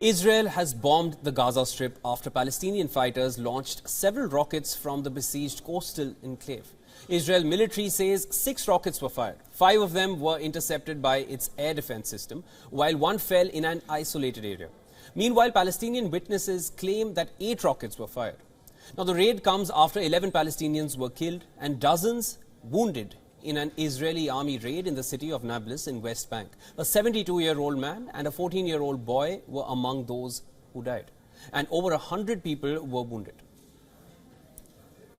Israel has bombed the Gaza Strip after Palestinian fighters launched several rockets from the besieged coastal enclave. Israel military says 6 rockets were fired. 5 of them were intercepted by its air defense system, while 1 fell in an isolated area. Meanwhile, Palestinian witnesses claim that 8 rockets were fired. Now, the raid comes after 11 Palestinians were killed and dozens wounded in an Israeli army raid in the city of Nablus in West Bank. A 72-year-old man and a 14-year-old boy were among those who died, and over 100 people were wounded.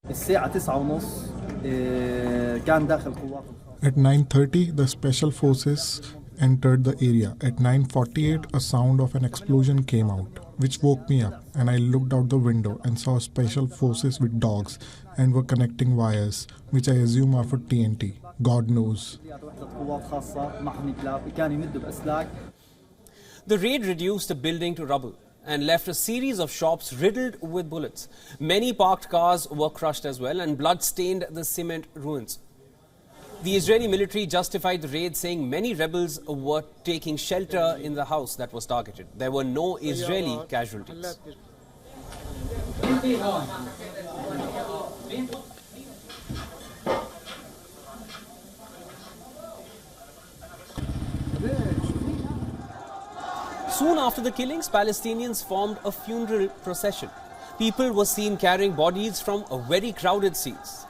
At 9:30, the special forces entered the area. At 9:48, a sound of an explosion came out, which woke me up, and I looked out the window and saw special forces with dogs and were connecting wires, which I assume are for TNT. God knows. The raid reduced the building to rubble and left a series of shops riddled with bullets. Many parked cars were crushed as well, and blood stained the cement ruins. The Israeli military justified the raid, saying many rebels were taking shelter in the house that was targeted. There were no Israeli casualties. Soon after the killings, Palestinians formed a funeral procession. People were seen carrying bodies from a very crowded scenes.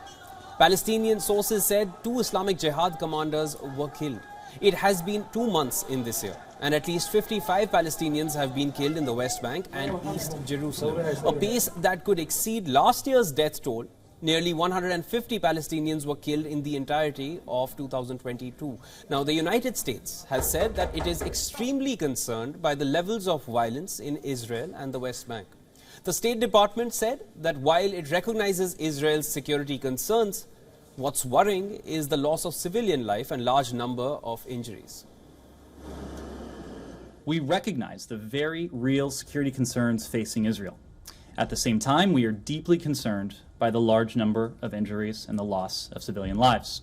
Palestinian sources said 2 Islamic Jihad commanders were killed. It has been 2 months in this year, and at least 55 Palestinians have been killed in the West Bank and East Jerusalem, a pace that could exceed last year's death toll. Nearly 150 Palestinians were killed in the entirety of 2022. Now, the United States has said that it is extremely concerned by the levels of violence in Israel and the West Bank. The State Department said that while it recognizes Israel's security concerns, what's worrying is the loss of civilian life and large number of injuries. We recognize the very real security concerns facing Israel. At the same time, we are deeply concerned by the large number of injuries and the loss of civilian lives.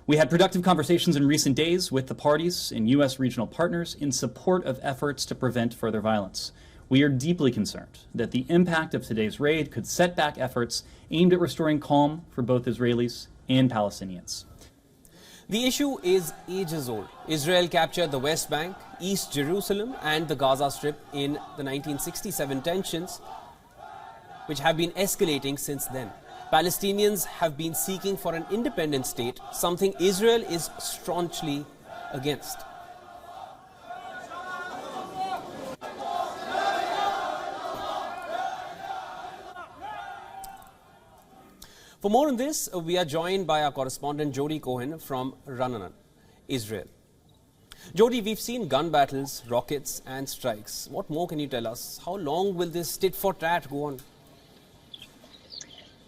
We had productive conversations in recent days with the parties and U.S. regional partners in support of efforts to prevent further violence. We are deeply concerned that the impact of today's raid could set back efforts aimed at restoring calm for both Israelis and Palestinians. The issue is ages old. Israel captured the West Bank, East Jerusalem and the Gaza Strip in the 1967 tensions, which have been escalating since then. Palestinians have been seeking for an independent state, something Israel is staunchly against. For more on this, we are joined by our correspondent Jody Cohen from Ra'anana, Israel. Jody, we've seen gun battles, rockets and strikes. What more can you tell us? How long will this tit for tat go on?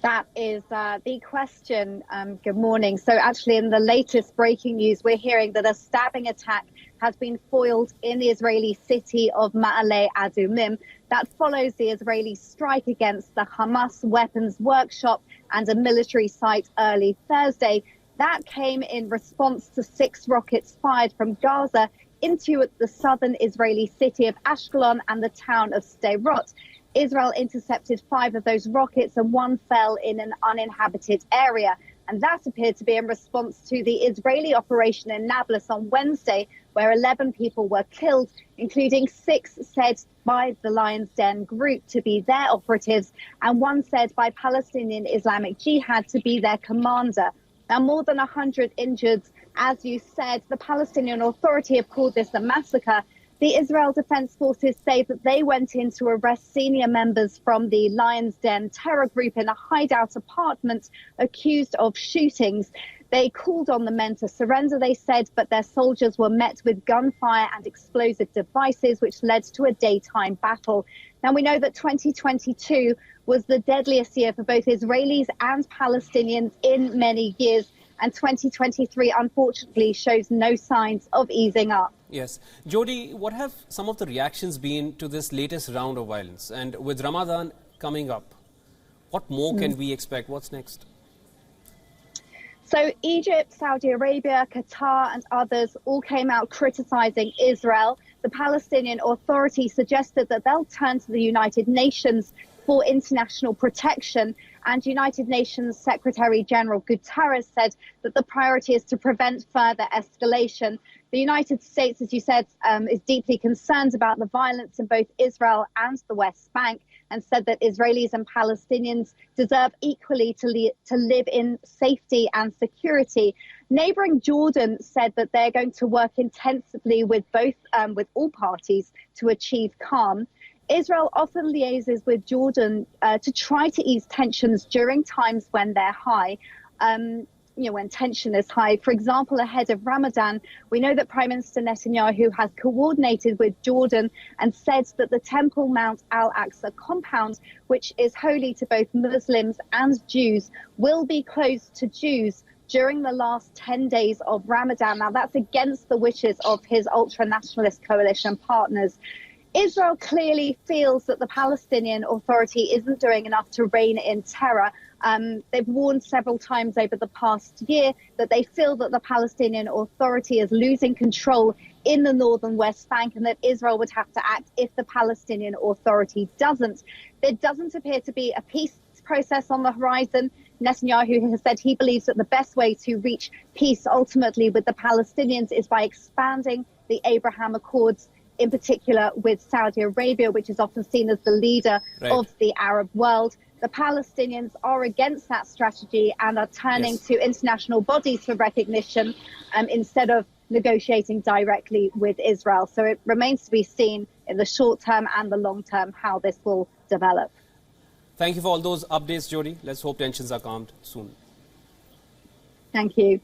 That is the question. Good morning. So actually in the latest breaking news, we're hearing that a stabbing attack has been foiled in the Israeli city of Ma'ale Adumim. That follows the Israeli strike against the Hamas weapons workshop and a military site early Thursday. That came in response to 6 rockets fired from Gaza into the southern Israeli city of Ashkelon and the town of Sderot. Israel intercepted 5 of those rockets and 1 fell in an uninhabited area. And that appeared to be in response to the Israeli operation in Nablus on Wednesday, where 11 people were killed, including 6 said by the Lion's Den group to be their operatives, and 1 said by Palestinian Islamic Jihad to be their commander. Now, more than 100 injured, as you said. The Palestinian Authority have called this a massacre. The Israel Defense Forces say that they went in to arrest senior members from the Lion's Den terror group in a hideout apartment accused of shootings. They called on the men to surrender, they said, but their soldiers were met with gunfire and explosive devices, which led to a daytime battle. Now, we know that 2022 was the deadliest year for both Israelis and Palestinians in many years. And 2023, unfortunately, shows no signs of easing up. Yes. Jody, what have some of the reactions been to this latest round of violence? And with Ramadan coming up, what more can we expect? What's next? So Egypt, Saudi Arabia, Qatar and others all came out criticizing Israel. the Palestinian Authority suggested that they'll turn to the United Nations for international protection. And United Nations Secretary General Guterres said that the priority is to prevent further escalation. The United States, as you said, is deeply concerned about the violence in both Israel and the West Bank, and said that Israelis and Palestinians deserve equally to live in safety and security. Neighbouring Jordan said that they're going to work intensively with all parties to achieve calm. Israel often liaises with Jordan to try to ease tensions during times when they're high. When tension is high. For example, ahead of Ramadan, we know that Prime Minister Netanyahu has coordinated with Jordan and said that the Temple Mount al-Aqsa compound, which is holy to both Muslims and Jews, will be closed to Jews during the last 10 days of Ramadan. Now, that's against the wishes of his ultra-nationalist coalition partners. Israel clearly feels that the Palestinian Authority isn't doing enough to rein in terror. They've warned several times over the past year that they feel that the Palestinian Authority is losing control in the northern West Bank and that Israel would have to act if the Palestinian Authority doesn't. There doesn't appear to be a peace process on the horizon. Netanyahu has said he believes that the best way to reach peace ultimately with the Palestinians is by expanding the Abraham Accords, in particular with Saudi Arabia, which is often seen as the leader of the Arab world. The Palestinians are against that strategy and are turning to international bodies for recognition instead of negotiating directly with Israel. So it remains to be seen in the short term and the long term how this will develop. Thank you for all those updates, Jody. Let's hope tensions are calmed soon. Thank you.